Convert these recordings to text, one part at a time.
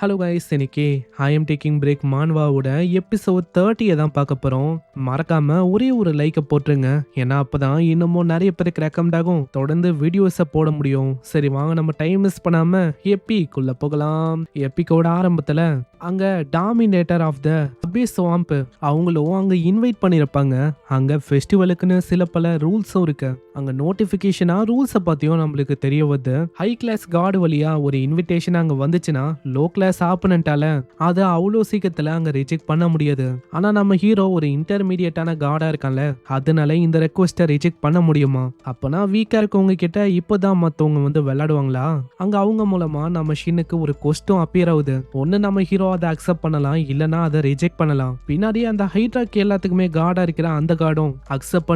Hello guys, இன்னைக்கு I am taking break மான்வாவோட episode 30 தான் பார்க்க போறோம். மறக்காம ஒரே ஒரு லைக்கை போட்டுருங்க. ஏன்னா அப்பதான் இன்னமும் நிறைய பேருக்கு ரெக்கமெண்ட் ஆகும், தொடர்ந்து வீடியோஸை போட முடியும். சரி வாங்க, நம்ம டைம் மிஸ் பண்ணாம எப்பிக்குள்ள போகலாம். எப்பிக்கோட ஆரம்பத்துல அங்க dominator of the abyss swamp அவங்களும் அங்க இன்வைட் பண்ணிருப்பாங்க. அங்க ஃபெஸ்டிவலுக்குன்னு சில பல ரூல்ஸும் இருக்கு. அங்க நோட்டிபிகேஷனா ரூல்ஸை பத்தியும் நம்மளுக்கு தெரிய வருது. ஹை கிளாஸ் கார்டு வழியா ஒரு இன்விடேஷன் அங்க வந்துச்சுன்னா லோ கிளாஸ் ஆப்பனண்டால அதை அவ்வளோ சீக்கிரத்துல அங்க ரிஜெக்ட் பண்ண முடியாது. ஆனா நம்ம ஹீரோ ஒரு இன்டர்மீடியட்டான கார்டா இருக்கான்ல, அதனால இந்த ரெக்வஸ்ட்டை ரிஜெக்ட் பண்ண முடியுமா? அப்பனா வீக்கா இருக்கவங்க கிட்ட இப்பதான் மத்தவங்க வந்து விளையாடுவாங்களா? அங்க அவங்க மூலமா நம்ம ஷின்னுக்கு ஒரு கொஸ்டும் அப்பியர் ஆகுது. ஒன்னு நம்ம ஹீரோ அதை அக்செப்ட் பண்ணலாம், இல்லனா அதை ரிஜெக்ட் பண்ணலாம். பின்னாடியே அந்த ஹைட்ராக்கு எல்லாத்துக்குமே கார்டா இருக்கிற அந்த கார்டும் அக்செப்ட்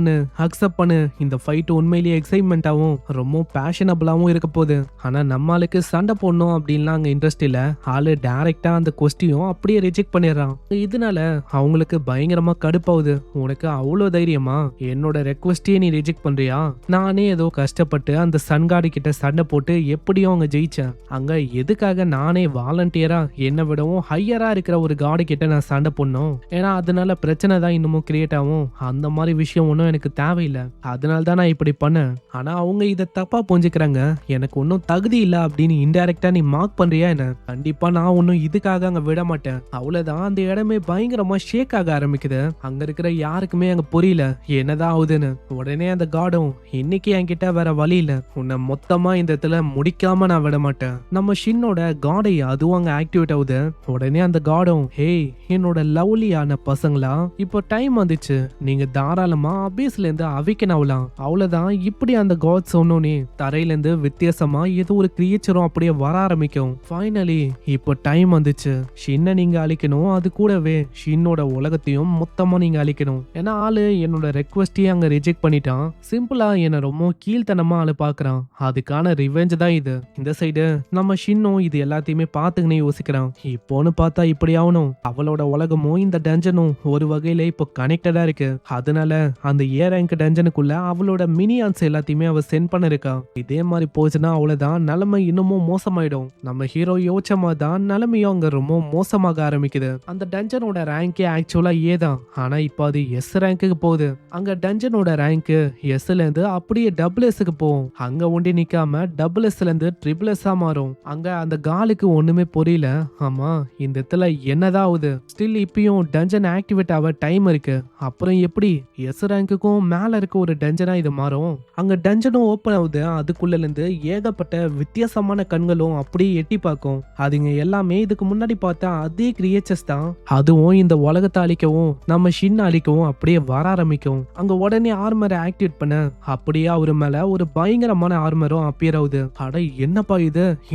பண்ணு இந்த ஃபைட் உண்மையிலேயே எக்ஸைட்மெண்டாவும் ரொம்ப பேஷனபிளாவும் இருக்க போகுது. ஆனா நம்மளுக்கு சண்டை போடணும் அப்படின்லாம் அங்க இன்ட்ரெஸ்ட் இல்ல. ஆளு டைரக்டா அந்த கொஸ்டியும் அப்படியே ரிஜெக்ட் பண்ணிடுறான். இதனால அவங்களுக்கு பயங்கரமா கடுப்பாகுது. உனக்கு அவ்வளோ தைரியமா என்னோட ரெக்வஸ்டையே நீ ரிஜெக்ட் பண்றியா? நானே ஏதோ கஷ்டப்பட்டு அந்த சன்கார்டு கிட்ட சண்டை போட்டு எப்படியும் அவங்க ஜெயிச்சேன். அங்க எதுக்காக நானே வாலண்டியரா என்னை விடவும் ஹையரா இருக்கிற ஒரு கார்டு கிட்ட நான் சண்டை போடணும்? ஏன்னா அதனால பிரச்சனை தான் இன்னமும் கிரியேட் ஆகும். அந்த மாதிரி விஷயம் ஒன்றும் எனக்கு தேவையில்லை. அதனால தான் நான் இப்படி பண்ணேன். ஆனா அவங்க இதை தப்பா புரிஞ்சுக்கிறாங்க. எனக்கு ஒன்றும் தகுதி இல்லை அப்படின்னு இன்டைரக்டா நீ மார்க் பண்றியா என்ன? கண்டிப்பா நான் ஒன்னும் இதுக்காக அங்க விட மாட்டேன். அவ்வளவுதான். அந்த இடமே பயங்கரமா ஷேக் ஆக ஆரம்பிக்குது. அங்க இருக்கிற யாருக்குமே அங்க புரியல என்னதான் ஆகுதுன்னு. உடனே அந்த கார்டும், இன்னைக்கு என்கிட்ட வேற வழி இல்ல, உன்னை மொத்தமா இந்த இடத்துல முடிக்காம நான் விட மாட்டேன். நம்ம ஷின்னோட காடை அதுவும் அங்க ஆக்டிவேட் ஆகுது. உடனே அந்த காடும், ஹேய் என்னோட லவ்லியான பசங்களா, இப்போ டைம் வந்துச்சு, நீங்க தாராளமா அபீஸ்ல இருந்து அவிக்கனவலாம். அவ்வளவுதான். இப்படி அந்த காட் சொன்னோனே தரையில இருந்து வித்தியாசமா ஏதோ ஒரு கிரியேச்சரும் அப்படியே வர ஆரம்பிக்கும். ஃபைனலி இப்போ டைம் வந்துச்சு. ஷின்னை நீங்க அழிக்கணும், அது கூடவே ஷின்னோட உலகத்தையும் மொத்தமா நீங்க அழிக்கணும். ஏன்னா ஆளு என்னோட ரெக்வஸ்டையே அங்க ரிஜெக்ட் பண்ணிட்டான். சிம்பிளா என்ன ரொம்ப கீழ்த்தனமா ஆளு பாக்குறான். அதுக்கான ரிவெஞ்ச் தான் இது. இந்த சைடு நம்ம ஷின்னும் இது எல்லாத்தையுமே பாத்துக்கினே யோசிக்கிறான். இப்போன்னு பார்த்தா இப்படி ஆகணும். அவளோட உலகமும் இந்த டஞ்சனும் ஒரு வகையில இப்போ கனெக்டடா இருக்கு. அதனால அந்த ஏ ரேங்க் டஞ்சனுக்குள்ள அவளோட மினியான்ஸ் எல்லாத்தையுமே அவ சென்ட் பண்ணிருக்கா. இதே மாதிரி போச்சுன்னா அவ்வளவுதான், நிலைமை இன்னமும் மோசமாயிடும். நம்ம ஹீரோ யோசிச்ச மாதிரி தான் நிலைமையும் அங்க ரொம்ப மோசமாக ஆரம்பிக்குது. அந்த டஞ்சனோட ரேங்கே ஆக்சுவலா ஏ தான், ஆனா இப்போ அது எஸ் ரேங்க்கு போகுது. அங்க டஞ்சனோட ரேங்க் எஸ்ல இருந்து அப்படியே டபுள் எஸ்க்கு போகும். அங்க ஒண்டி நிக்காம டபுள் எஸ்ல இருந்து ட்ரிபிள் எஸ்ஸா மாறும். அங்க அந்த காலுக்கு ஒண்ணுமே புரியல. ஆமா இந்த இடத்துல என்னதான் ஆகுது? ஸ்டில் இப்பயும் டஞ்சன் ஆக்டிவேட் ஆக டைம் இருக்கு. அப்புறம் எப்படி எஸ் ரேங்குக்கும் மேல இருக்க ஒரு டஞ்சனா இது மாறும்? அங்க டஞ்சனும் ஓபன் ஆகுது. அதுக்குள்ள இருந்து ஏகப்பட்ட வித்தியாசமான கண்களும் அப்படியே எட்டி பார்க்கும். அதுங்க எல்லாமே இதுக்கு முன்னாடி பார்த்தா அதே கிரியேச்சர்ஸ் தான். அதுவும் இந்த உலகத்தை அழிக்கவும் நம்ம ஷின் அழிக்கவும் அப்படியே வர ஆரம்பிக்கும். அங்க உடனே ஆர்மரை ஆக்டிவேட் பண்ண அப்படியே அவரு மேல ஒரு பயங்கரமான ஆர்மரும் அப்பியர் ஆகுது. அட என்னப்பா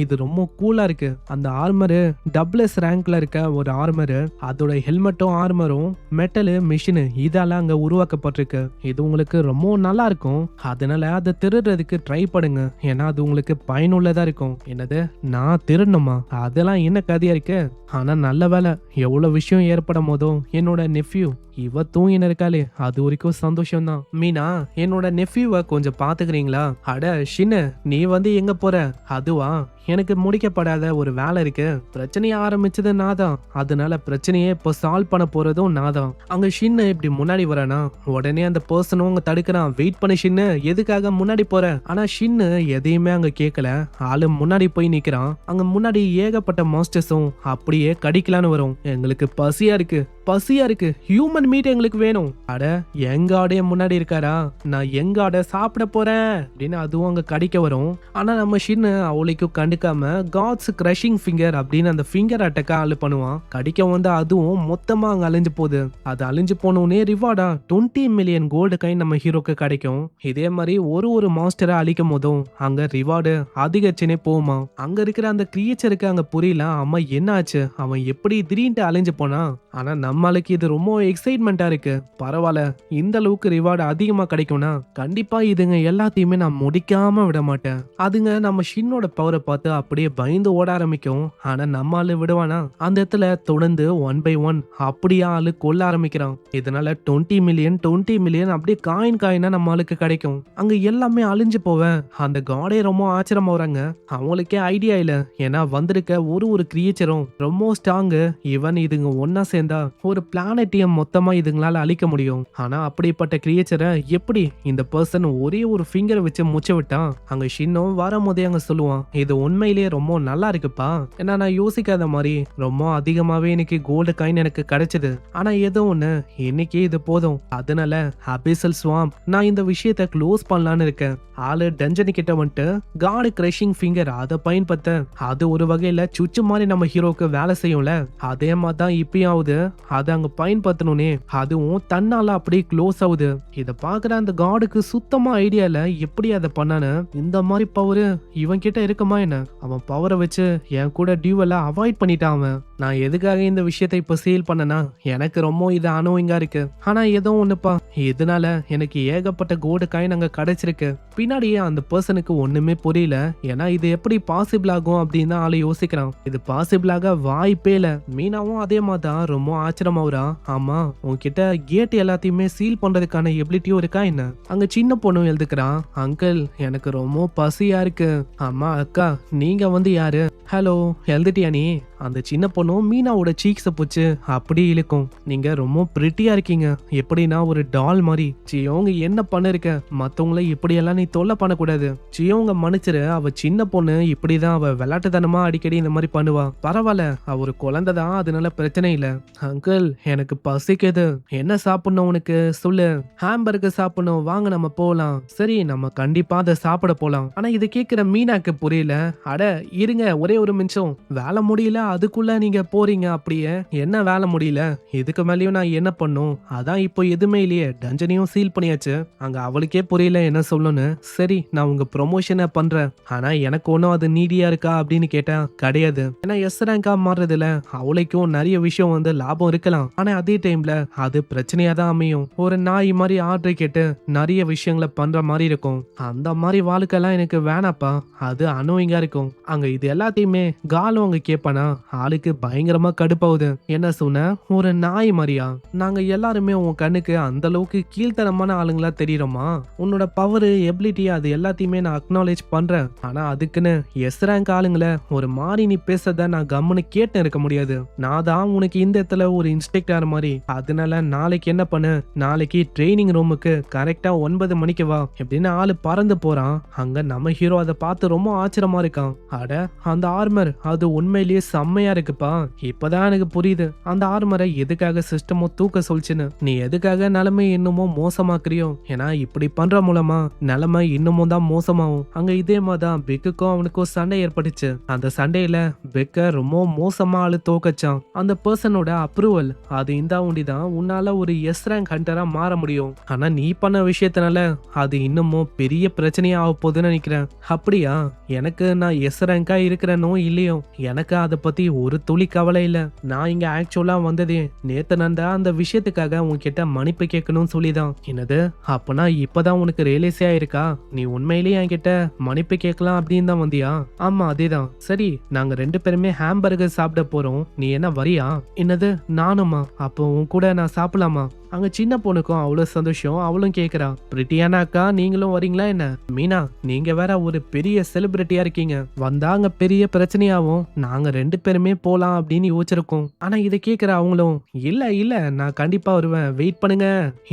இது ரொம்ப கூலா இருக்கு. அந்த ஆர்மரு டபுள் எஸ் ரேங்க்ல இருக்க ஒரு ஆர்மரு, அதோட ஹெல்மெட்டும் ஆர்மரும் மெட்டலு மிஷினு இதெல்லாம் அங்க உருவாக்கப்பட்டிருக்கு. இது உங்களுக்கு ரொம்ப நல்லா இருக்கும். அதனால அதை திருடுறதுக்கு ட்ரை பண்ணுங்க. ஏன்னா அது உங்களுக்கு பயனுள்ளதா இருக்கும். என்னது, நான் திருடணுமா? அதெல்லாம் என்ன கதையா இருக்கு? ஆனா நல்ல வேலை, எவ்வளவு விஷயம் ஏற்படும் போதும் என்னோட நெஃப்யூ இவ தூங்கின இருக்காளே, அது வரைக்கும் சந்தோஷம் தான். மீனா, என்னோட நெஃப்யூவை கொஞ்சம் பாத்துக்கிறீங்களா? அட ஷின்னு, நீ வந்து எங்க போற? அதுவா, எனக்கு முடிக்கப்படாத ஒரு வேலை இருக்கு. பிரச்சனைய ஆரம்பிச்சது நான் தான். அதனால பிரச்சனையே இப்போ சால்வ் பண்ண போறதும் நான் தான். அங்க ஷின்னு இப்படி முன்னாடி வரானா, உடனே அந்த பர்சனும் அங்க தடுக்கிறான். வெயிட் பண்ணி ஷின்னு, எதுக்காக முன்னாடி போற? ஆனா ஷின்னு எதையுமே அங்க கேட்கல. ஆளு முன்னாடி போய் நிக்கிறான். அங்க முன்னாடி ஏகப்பட்ட மாஸ்டர்ஸும் அப்படியே கடிக்கலான்னு வரும். எங்களுக்கு பசியா இருக்கு, ஹியூமன் மீட் எங்களுக்கு வேணும். அட எங்க ஆடைய முன்னாடி இருக்காரா, நான் எங்க ஆட சாப்பிட போறேன் அப்படின்னு அதுவும் அங்க கடிக்க வரும். ஆனா நம்ம ஷின்னு அவளைக்கும் கண்டுக்காம காட்ஸ் கிரஷிங் ஃபிங்கர் அப்படின்னு அந்த ஃபிங்கர் அட்டக்கா ஆளு பண்ணுவான். கடிக்க வந்து அதுவும் மொத்தமா அங்க அழிஞ்சு போகுது. அது அழிஞ்சு போனோடனே ரிவார்டா 20 மில்லியன் கோல்டு காயின் நம்ம ஹீரோக்கு கிடைக்கும். இதே மாதிரி ஒரு மாஸ்டரை அழிக்கும் போதும் அங்க ரிவார்டு அதிகரிச்சுனே போகுமா. அங்க இருக்கிற அந்த கிரியேச்சருக்கு அங்க புரியல, அம்மா என்ன ஆச்சு, அவன் எப்படி திடீர்னு அழிஞ்சு போனா. ஆனா நம்மளுக்கு இது ரொம்ப எக்ஸைட்மெண்ட்டா இருக்கு. பரவாயில்ல, இந்த அளவுக்கு ரிவார்டு அதிகமா கிடைக்கும்னா கண்டிப்பா இதுங்க எல்லாத்தையுமே நான் முடிக்காம விட மாட்டேன். அதுங்க நம்ம ஷின்னோட பவரை பார்த்து அப்படியே பயந்து ஓட ஆரம்பிக்கும். ஆனா நம்ம ஆளு விடுவானா? அந்த இடத்துல தொடர்ந்து 1 by 1 அப்படியே ஆளு கொல்ல ஆரம்பிக்கிறான். இதனால 20 மில்லியன் 20 மில்லியன் அப்படியே காயினா நம்ம ஆளுக்கு கிடைக்கும். அங்க எல்லாமே அழிஞ்சு போவேன். அந்த காடே ரொம்ப ஆச்சரியமா வராங்க. அவங்களுக்கே ஐடியா இல்ல. ஏன்னா வந்திருக்க ஒரு கிரியேச்சரும் ரொம்ப ஸ்ட்ராங்கு. ஈவன் இதுங்க ஒன்னா சேர்ந்தா ஒரு பிளானட்டியம் மொத்தமா இதுங்களால அழிக்க முடியும். ஆனா அப்படிப்பட்ட கிரியேச்சரை எப்படி இந்த பர்சன் ஒரே ஒரு ஃபிங்கரை வச்சு முச்ச விட்டான்? அங்க ஷின்னும் வரும்போதே அங்க சொல்லுவான், இது உண்மையிலேயே ரொம்ப நல்லா இருக்குப்பா. ஏன்னா நான் யோசிக்காத மாதிரி ரொம்ப அதிகமாவே இன்னைக்கு கோல்டு காயின் எனக்கு கிடைச்சது. ஆனா ஏதோ ஒண்ணு, இன்னைக்கு இது போதும். அதனால அபிசல் ஸ்வாம் நான் இந்த விஷயத்தை க்ளோஸ் பண்ணலான்னு இருக்கேன். ஆளு டஞ்சனி கிட்ட வந்துட்டு காடு கிரஷிங் ஃபிங்கர் அதை பயன்படுத்த அது ஒரு வகையில சுச்சு மாதிரி நம்ம ஹீரோக்கு வேலை செய்யும்ல, அதே மாதிரி தான் இப்பயும் ஆகுது. அதை அங்க பயன்படுத்தணும்னே அதுவும் தன்னால அப்படியே க்ளோஸ் ஆகுது. இதை பாக்குற அந்த காடுக்கு சுத்தமா ஐடியா இல்ல எப்படி அதை பண்ணானு. இந்த மாதிரி பவர் இவன் கிட்ட இருக்குமா என்ன? அவன் பவரை வச்சு என் கூட டியூவல அவாய்ட் பண்ணிட்டான் அவன். நான் எதுக்காக இந்த விஷயத்தை இப்ப சேல் பண்ணனா, எனக்கு ரொம்ப இது அனோயிங்கா இருக்கு. ஆனா ஏதோ ஒண்ணுப்பா, இதனால எனக்கு ஏகப்பட்ட கோல்டு காயின் அங்க கிடைச்சிருக்கு. பின்னாடியே அந்த பர்சனுக்கு ஒண்ணுமே புரியல. ஏன்னா இது எப்படி பாசிபிள் ஆகும் அப்படின்னு ஆளு யோசிக்கிறான். இது பாசிபிள் ஆக வாய்ப்பே இல்ல. மீனாவும் அதே மாதிரி தான் ரொம்ப ஆச்சரியமாவரா. ஆமா, உன்கிட்ட கேட் எல்லாத்தையுமே சீல் பண்றதுக்கான எபிலிட்டியும் இருக்கா என்ன? அங்க சின்ன பொண்ணும் எழுதுக்கிறான், அங்கிள் எனக்கு ரொம்ப பசியா இருக்கு. ஆமா அக்கா, நீங்க வந்து யாரு? ஹலோ, எழுதிட்டியா நீ? அந்த சின்ன பொண்ணும் மீனாவோட சீக்ஸ புச்சு அப்படி இழுக்கும். நீங்க ரொம்ப பிரிட்டியா இருக்கீங்க, எப்படின்னா ஒரு டால் மாதிரி. சியோங்க என்ன பண்ணிருக்க, மத்தவங்கள இப்படியெல்லாம் நீ தொல்லை பண்ணக்கூடாது. சியோங்க மன்னிச்சிரு, அவ சின்ன பொண்ணு, இப்படிதான் அவ விளையாட்டுத்தனமா அடிக்கடி இந்த மாதிரி பண்ணுவா. பரவாயில்ல, அவ ஒரு குழந்தை தான், அதனால பிரச்சனை இல்ல. அங்கிள் எனக்கு பசிக்குது, என்ன சாப்பிடணும் உனக்கு சொல்லு? ஹாம்பர்கர் சாப்பிடணும், வாங்க நம்ம போலாம். சரி, நம்ம கண்டிப்பா அதை சாப்பிட போலாம். ஆனா இதை கேட்கிற மீனாக்கு புரியல. அட இருங்க, ஒரே ஒரு நிமிஷம், வேலை முடியல அதுக்குள்ள நீங்க போறீங்க. அப்படியே என்ன வேலை முடியல? இதுக்கு மேலயும் நான் என்ன பண்ணும்? அதான் இப்போ எதுவுமே இல்லையே, டஞ்சனையும் சீல் பண்ணியாச்சு. அங்க அவளுக்கே புரியல என்ன சொல்லணும்னு. சரி, நான் உங்க ப்ரொமோஷனை பண்றேன், ஆனா எனக்கு ஒன்னும் அது நீடியா இருக்கா அப்படின்னு கேட்டா கிடையாது. ஏன்னா எஸ் ரேங்கா மாறுறதுல அவளைக்கும் நிறைய விஷயம் வந்து லாபம் இருக்கலாம். ஆனா அதே டைம்ல அது பிரச்சனையா தான் அமையும். ஒரு நாய் மாதிரி ஆர்டர் கேட்டு நிறைய விஷயங்களை பண்ற மாதிரி இருக்கும். அந்த மாதிரி வாழ்க்கைலாம் எனக்கு வேணாப்பா, அது அனோயிங்கா இருக்கும். அங்க இது எல்லாத்தையுமே காலும் அங்க கேட்பானா, ஆளுக்கு பயங்கரமா கடுப்பாகுது. என்ன சொன்ன, ஒரு நாய் மாதிரியா? நாங்க எல்லாருமே உன் கண்ணுக்கு அந்த அளவுக்கு கீழ்த்தனமான ஆளுங்களா தெரியுறோமா? உன்னோட பவர் எபிலிட்டி அது எல்லாத்தையுமே நான் அக்னாலேஜ் பண்றேன். ஆனா அதுக்குன்னு எஸ் ரேங்க் ஆளுங்கள ஒரு மாதிரி நீ பேசத நான் கம்முன்னு கேட்டு இருக்க முடியாது. நான் தான் உனக்கு இந்த இடத்துல ஒரு இன்ஸ்பெக்டர் மாதிரி. அதனால நாளைக்கு என்ன பண்ணு, நாளைக்கு ட்ரைனிங் ரூமுக்கு கரெக்டா 9 மணிக்கு வா எப்படின்னு ஆளு பறந்து போறான். அங்க நம்ம ஹீரோ அதை பார்த்து ரொம்ப ஆச்சரியமா இருக்கான். அட அந்த ஆர்மர் அது உண்மையிலேயே செம்மையா இருக்குப்பா. இப்பதான் எனக்கு புரியுது அந்த ஆர்மரை எதுக்காக சிஸ்டமோ தூக்க சொல்ச்சுன்னு. நீ எதுக்காக நிலைமை இன்னமும் மோசமாக்குறியோ? ஏன்னா இப்படி பண்ற மூலமா நிலைமை இன்னமும் தான் மோசமாகும். அங்க இதே மாதிரிதான் பெக்குக்கும் அவனுக்கும் சண்டை ஏற்பட்டுச்சு. அந்த சண்டையில பெக்க ரொம்ப மோசமா ஆளு தோக்கச்சான். அந்த பர்சனோட அப்ரூவல் அது இந்த உண்டிதான் உன்னால ஒரு எஸ் ரேங்க் ஹண்டரா மாற முடியும். ஆனா நீ பண்ண விஷயத்தினால அது இன்னமும் பெரிய பிரச்சனையா ஆக போகுதுன்னு நினைக்கிறேன். அப்படியா? எனக்கு நான் எஸ் ரேங்கா இருக்கிறேனோ இல்லையோ எனக்கு அதை பத்தி ஒரு துளி கவலை இல்ல. நான் இங்க ஆக்சுவலா வந்ததே நேத்து நடந்த அந்த விஷயத்துக்காக உன்கிட்ட மன்னிப்பு கேட்கணும்னு சொல்லிதான். என்னது, அப்பனா இப்பதான் உனக்கு ரியலைஸே ஆயிருக்கா? நீ உண்மையிலேயே என்கிட்ட மன்னிப்பு கேட்கலாம் அப்படின்னு தான் வந்தியா? ஆமா அதேதான். சரி, நாங்க 2 பேருமே ஹாம்பர்கர் சாப்பிட போறோம், நீ என்ன வரியா? என்னது, நானுமா? அப்போ உன் கூட நான் சாப்பிடலாமா? அங்க சின்ன பொண்ணுக்கும் அவ்வளவு சந்தோஷம். அவளும் கேக்குறா, பிரிட்டியான அக்கா நீங்களும் வரீங்களா என்ன? மீனா, நீங்க வேற ஒரு பெரிய செலிபிரிட்டியா இருக்கீங்க, வந்தா அங்க பெரிய பிரச்சனையாவும். நாங்க 2 பேருமே போலாம் அப்படின்னு யோசிச்சிருக்கோம். ஆனா இதை கேக்குற அவங்களும், இல்ல இல்ல நான் கண்டிப்பா வருவேன், வெயிட் பண்ணுங்க,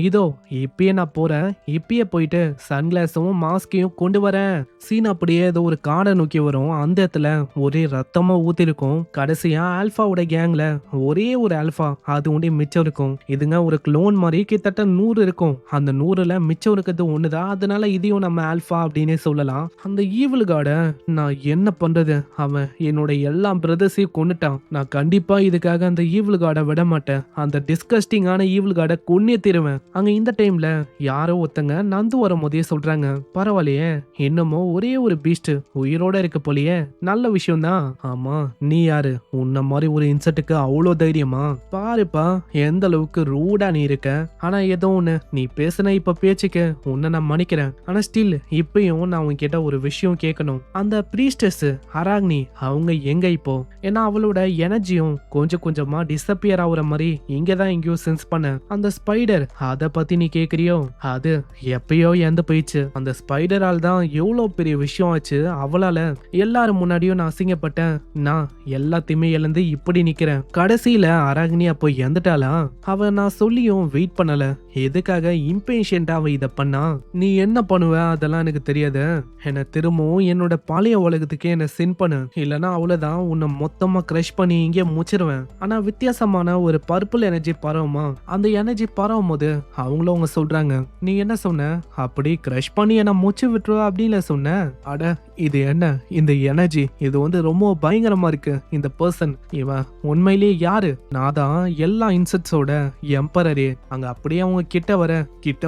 இதோ இப்பயே நான் போறேன், இப்பயே போயிட்டு சன்கிளாஸும் மாஸ்கையும் கொண்டு வரேன். சீன் அப்படியே ஏதோ ஒரு காடை நோக்கி வரும். அந்த இடத்துல ஒரே ரத்தமா ஊத்தி இருக்கும். கடைசியா ஆல்பாவோட கேங்ல ஒரே ஒரு ஆல்பா அது உண்டே மிச்சம் இருக்கும். இதுங்க ஒரு க்ளோன் ஸ்டோன் மாதிரி கிட்டத்தட்ட 100 இருக்கும். அந்த 100ல மிச்சம் இருக்கிறது ஒண்ணுதான். அதனால இதையும் நம்ம ஆல்பா அப்படின்னே சொல்லலாம். அந்த ஈவில் கார்ட நான் என்ன பண்றது? அவன் என்னோட எல்லா பிரதர்ஸையும் கொன்னுட்டான். நான் கண்டிப்பா இதுக்காக அந்த ஈவில் கார்டை விட மாட்டேன். அந்த டிஸ்கஸ்டிங்கான ஈவில் கார்டை கொன்னே தீருவேன். அங்க இந்த டைம்ல யாரோ ஒருத்தங்க நந்து வரும்போதே சொல்றாங்க, பரவாயில்லையே என்னமோ ஒரே ஒரு பீஸ்ட் உயிரோட இருக்க போலியே, நல்ல விஷயம் தான். ஆமா, நீ யாரு? உன்ன மாதிரி ஒரு இன்செக்ட்டுக்கு அவ்வளோ தைரியமா? பாருப்பா எந்த அளவுக்கு ரூடா நீ இருக்க. ஆனா ஏதோ ஒண்ணு, நீ பேசுன இப்ப பேச்சுக்கு உன்னை நான் மன்னிக்கிறேன். ஆனா ஸ்டில் இப்பயும் நான் உன்கிட்ட ஒரு விஷயம் கேட்கணும். அந்த பிரீஸ்டஸ் அராக்னி அவங்க எங்க இப்போ? ஏன்னா அவளோட எனர்ஜியும் கொஞ்சம் கொஞ்சமா டிஸப்பியர் ஆகுற மாதிரி இங்கதான் எங்கேயோ சென்ஸ் பண்ண. அந்த ஸ்பைடர் அத பத்தி நீ கேக்குறியோ? அது எப்பயோ இறந்து போயிடுச்சு. அந்த ஸ்பைடரால் தான் எவ்வளவு பெரிய விஷயம் ஆச்சு. அவளால எல்லாரும் முன்னாடியும் நான் அசிங்கப்பட்டேன். நான் எல்லாத்தையுமே இழந்து இப்படி நிக்கிறேன். கடைசியில அராக்னி அப்போ இறந்துட்டாளா? அவ நான் சொல்லியும் வெயிட் பண்ணல. எதுக்காக இம்பேஷண்டா அவ இத பண்ணா? நீ என்ன பண்ணுவ அதெல்லாம் எனக்கு தெரியாது. என்ன திரும்பவும் என்னோட பழைய உலகத்துக்கு என்ன சென்ட் பண்ணு, இல்லனா அவ்வளவுதான், உன்னை மொத்தமா கிரஷ் பண்ணி இங்கே முச்சிருவேன். ஆனா வித்தியாசமான ஒரு பர்பிள் எனர்ஜி பரவுமா? அந்த எனர்ஜி பரவும் போது அவங்களும் அவங்க சொல்றாங்க, நீ என்ன சொன்ன? அப்படி கிரஷ் பண்ணி என்ன முச்சு விட்டுருவ அப்படின்னு சொன்ன? அட இது என்ன இந்த எனர்ஜி? இது வந்து ரொம்ப பயங்கரமா இருக்கு. இந்த பர்சன் இவன் உண்மையிலேயே யாரு? நான் தான் எல்லா இன்செக்ட்ஸோட எம்பரரே. அங்க அப்படியே அவங்க கிட்ட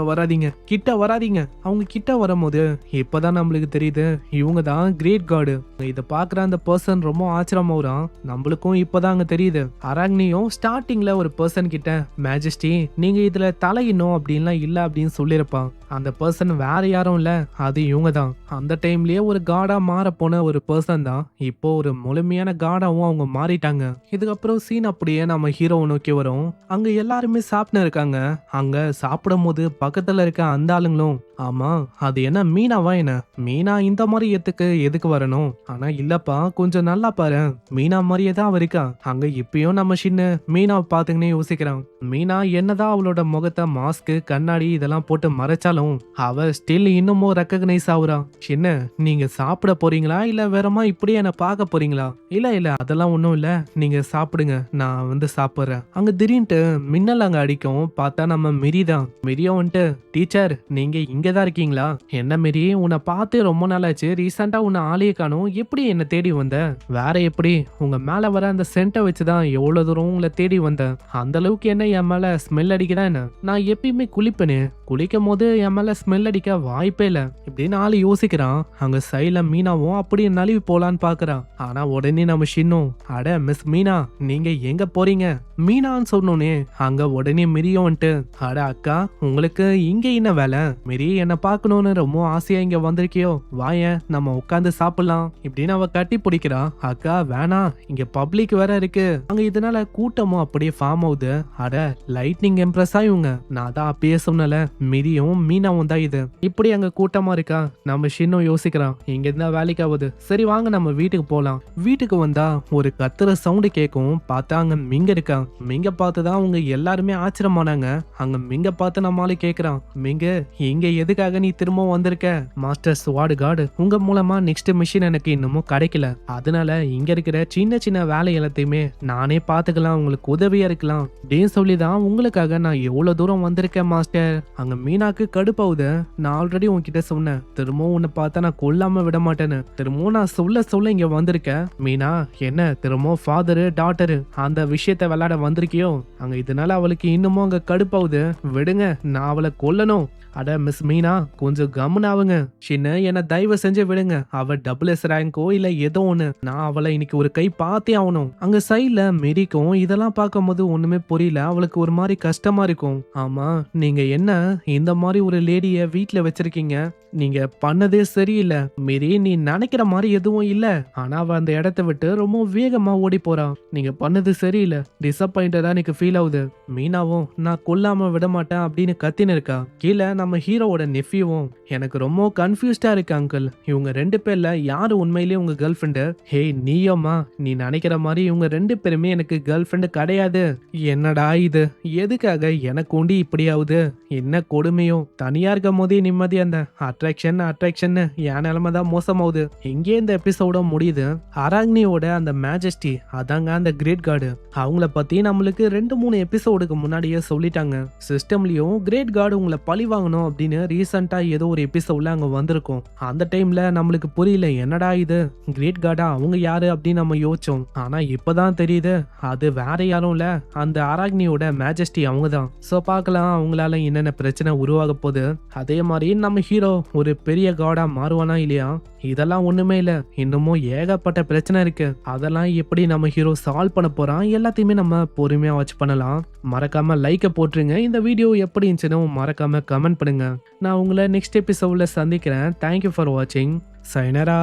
வராதீங்க, கிட்ட வராதீங்க. அவங்க கிட்ட வரும்போது இப்பதான் நம்மளுக்கு தெரியுது இவங்க தான் கிரேட் காடு. இத பாக்குற அந்த பர்சன் ரொம்ப ஆச்சரியமாவுறான். நம்மளுக்கும் இப்பதான் அங்க தெரியுது. அராக்னியும் ஸ்டார்டிங்ல ஒரு பர்சன் கிட்ட, மேஜஸ்டி நீங்க இதுல தலையினோம் அப்படின்லாம் இல்ல அப்படின்னு சொல்லிருப்பான். அந்த பர்சன் வேற யாரும் இல்ல, அது இவங்க தான். அந்த டைம்லயே ஒரு காடா மாற போன ஒரு பர்சன் தான் இப்போ ஒரு முழுமையான காடாவும் அவங்க மாறிட்டாங்க. இதுக்கப்புறம் சீன் அப்படியே நம்ம ஹீரோவை நோக்கி வரும். அங்க எல்லாருமே சாப்பிட்டு இருக்காங்க. அங்க சாப்பிடும் போது பக்கத்துல இருக்க அந்த ஆளுங்களும், ஆமா அது என்ன மீனாவா? என்ன மீனா இந்த மாதிரி எதுக்கு வரணும்? ஆனா இல்லப்பா, கொஞ்சம் நல்லா பாரு, மீனா மாதிரியே தான் அவ இருக்கா. அங்க இப்பயும் நம்ம சின்ன மீனாவை பாத்துக்கினே யோசிக்கிறான். மீனா என்னதான் அவளோட முகத்தை மாஸ்க் கண்ணாடி இதெல்லாம் போட்டு மறைச்சாலும் அவ ஸ்டில் இன்னமும் ரெக்கக்னைஸ் ஆகுறா. சின்ன நீங்க சாப்பிட போறீங்களா இல்ல வேறமா இப்படியே என்ன பார்க்க போறீங்களா? இல்ல அதெல்லாம் ஒண்ணும் இல்ல, நீங்க சாப்பிடுங்க, நான் வந்து சாப்பிடுறேன். அங்க திடீர்னு மின்னல் அங்க அடிக்கும். பார்த்தா நம்ம மிரி தான். மிரியும் வந்துட்டு, டீச்சர் நீங்க இங்கதான் இருக்கீங்களா? என்ன மிரி, உன்னை பார்த்து ரொம்ப நாளாச்சு, ரீசெண்டா உன்னை ஆளையே காணும், எப்படி என்ன தேடி வந்த? வேற எப்படி, உங்க மேல வர அந்த சென்ட்டை வச்சுதான் எவ்வளவு தூரம் உங்களை தேடி வந்தேன். அந்த அளவுக்கு என்ன என் மேல ஸ்மெல் அடிக்குதா என்ன? நான் எப்பயுமே குளிப்பேனே, குளிக்கும் போது என் மேல ஸ்மெல் அடிக்க வாய்ப்பே இல்ல இப்படின்னு ஆளு யோசிக்கிறான். அங்க சைல மீனாவும் அப்படியே நழுவி போலான்னு பாக்குறான். ஆனா உடனே நம்ம ஷின்னும், அட மிஸ் மீனா நீங்க எங்க போறீங்க? மீனான்னு சொன்னோனே அங்க உடனே மிரியும் வந்துட்டு, அட அக்கா உங்களுக்கு இங்க என்ன வேலை? மிரி என்ன பாக்கணும்னு ரொம்ப ஆசையா இங்க வந்திருக்கியோ, வாயேன் நம்ம உட்காந்து சாப்பிடலாம் இப்படின்னு அவ கட்டி பிடிக்கிறா. அக்கா வேணா, இங்க பப்ளிக் வேற இருக்கு. அங்க இதனால கூட்டமும் அப்படியே ஃபார்ம் ஆகுது. அட லைட்னிங் எம்ப்ரஸ் ஆயுங்க, நான் தான் அப்பயே சொன்னல, மிரியும் மீனாவும் தான் இது. இப்படி அங்க கூட்டமா இருக்கா. நம்ம ஷின்னும் யோசிக்கிறான், இங்க இருந்தா வேலைக்கு ஆகுது, சரி வாங்க நம்ம வீட்டுக்கு போலாம். வீட்டுக்கு வந்தா ஒரு கத்துற சவுண்டு கேட்கும். பார்த்தா அங்க மிங்க இருக்கா. மிங்க பார்த்துதான் அவங்க எல்லாருமே ஆச்சரியமானாங்க. அங்க மிங்க பார்த்து நம்மளால கேக்குறான், மிங்க இங்க எதுக்காக நீ திரும்பவும் வந்திருக்க? மாஸ்டர் ஸ்வாட் கார்டு உங்க மூலமா நெக்ஸ்ட் மிஷின் எனக்கு இன்னமும் கிடைக்கல, அதனால இங்க இருக்கிற சின்ன சின்ன வேலை எல்லாத்தையுமே நானே பாத்துக்கலாம், உங்களுக்கு உதவியா இருக்கலாம் அப்படின்னு சொல்லிதான் உங்களுக்காக நான் எவ்வளவு தூரம் வந்திருக்கேன் மாஸ்டர். அங்க மீனாக்கு கடுப்பாவுது. நான் ஆல்ரெடி உன்கிட்ட சொன்னேன், திரும்பவும் உன்னை பார்த்தா நான் கொல்லாம விட மாட்டேன்னு. திரும்பவும் நான் சொல்ல இங்க வந்திருக்கேன். மீனா என்ன திரும்பவும் ஃபாதரு டாட்டரு அந்த விஷயத்த விளையாட வந்திருக்கியோ? அங்க இதனால அவளுக்கு இன்னமும் அங்க கடுப்பாவுது. விடுங்க, நான் அவளை கொல்லணும். அட மிஸ் மீனா கொஞ்சம் கம்முனாவுங்க. சின்ன என்ன தயவு செஞ்சு விடுங்க. அவ டபுள் எஸ் ரேங்கோ இல்ல ஏதோ ஒண்ணு, நான் அவளை இன்னைக்கு ஒரு கை பார்த்தே ஆகணும். அங்க சைட்ல மெரிக்கும் இதெல்லாம் பார்க்கும் போது ஒண்ணுமே புரியல. அவளுக்கு ஒரு மாதிரி கஷ்டமா இருக்கும். ஆமா நீங்க என்ன இந்த மாதிரி ஒரு லேடிய வீட்டுல வச்சிருக்கீங்க? நீங்க பண்ணதே சரியில்லை மேரி. நீ நினைக்கிற மாதிரி எதுவும் இல்ல. ஆனா அவ அந்த இடத்தை விட்டு ரொம்ப வேகமா ஓடி போறான். நீங்க பண்ணது சரியில்லை, டிசப்பாயிண்டடா எனக்கு ஃபீல் ஆகுது. மீனாவும் நான் கொல்லாம விட மாட்டேன் அப்படின்னு கத்தின்னு இருக்கா. கீழே நம்ம ஹீரோவோட நெஃப்யூவும் எனக்கு ரொம்ப கன்ஃபியூஸ்டா இருக்கு அங்கிள். இவங்க 2 பேர்ல யாரு உண்மையிலேயே உங்க கேர்ள் ஃப்ரெண்டு? ஹே நீயம்மா, நீ நினைக்கிற மாதிரி இவங்க 2 பேருமே எனக்கு கேர்ள் ஃப்ரெண்டு கிடையாது. என்னடா இது? எதுக்காக எனக்கு உண்டி இப்படி ஆகுது? என்ன கொடுமையோ? தனியா இருக்கும் போதே நிம்மதி அந்த அட்ராக்ஷன் என் நிலைமை தான் மோசமாகுது. எங்கே இந்த எபிசோட முடியுது. அராக்னியோட அந்த மேஜஸ்டி அதாங்க அந்த கிரேட் கார்டு. அவங்கள பத்தி நம்மளுக்கு 2-3 எபிசோடுக்கு முன்னாடியே சொல்லிட்டாங்க. சிஸ்டம்லயும் கிரேட் கார்டு உங்களை பழி வாங்கணும் அப்படின்னு ரீசெண்டா ஏதோ ஒரு எபிசோட்ல அங்க வந்திருக்கும். அந்த டைம்ல நம்மளுக்கு புரியல என்னடா இது கிரேட் கார்டா அவங்க யாரு அப்படின்னு நம்ம யோசிச்சோம். ஆனா இப்பதான் தெரியுது அது வேற யாரும் இல்ல, அந்த அராக்னியோட மேஜஸ்டி அவங்க தான். சோ பார்க்கலாம் அவங்களால என்னென்ன பிரச்சனை உருவாக போகுது. அதே மாதிரி நம்ம ஹீரோ ஒரு பெரிய கார்டா மாறுவானா இல்லையா? இதெல்லாம் ஒண்ணுமே இல்ல, இன்னமும் ஏகப்பட்ட பிரச்சனை இருக்கு. அதெல்லாம் எப்படி நம்ம ஹீரோ சால்வ் பண்ண போறான் எல்லாத்தையுமே நம்ம பொறுமையா வாட்ச் பண்ணலாம். மறக்காம லைக்க போட்டுருங்க. இந்த வீடியோ எப்படி இருந்துச்சுன்னு மறக்காம கமெண்ட் பண்ணுங்க. நான் உங்களை நெக்ஸ்ட் எபிசோட்ல சந்திக்கிறேன். தேங்க்யூ ஃபார் வாட்சிங். சைனரா.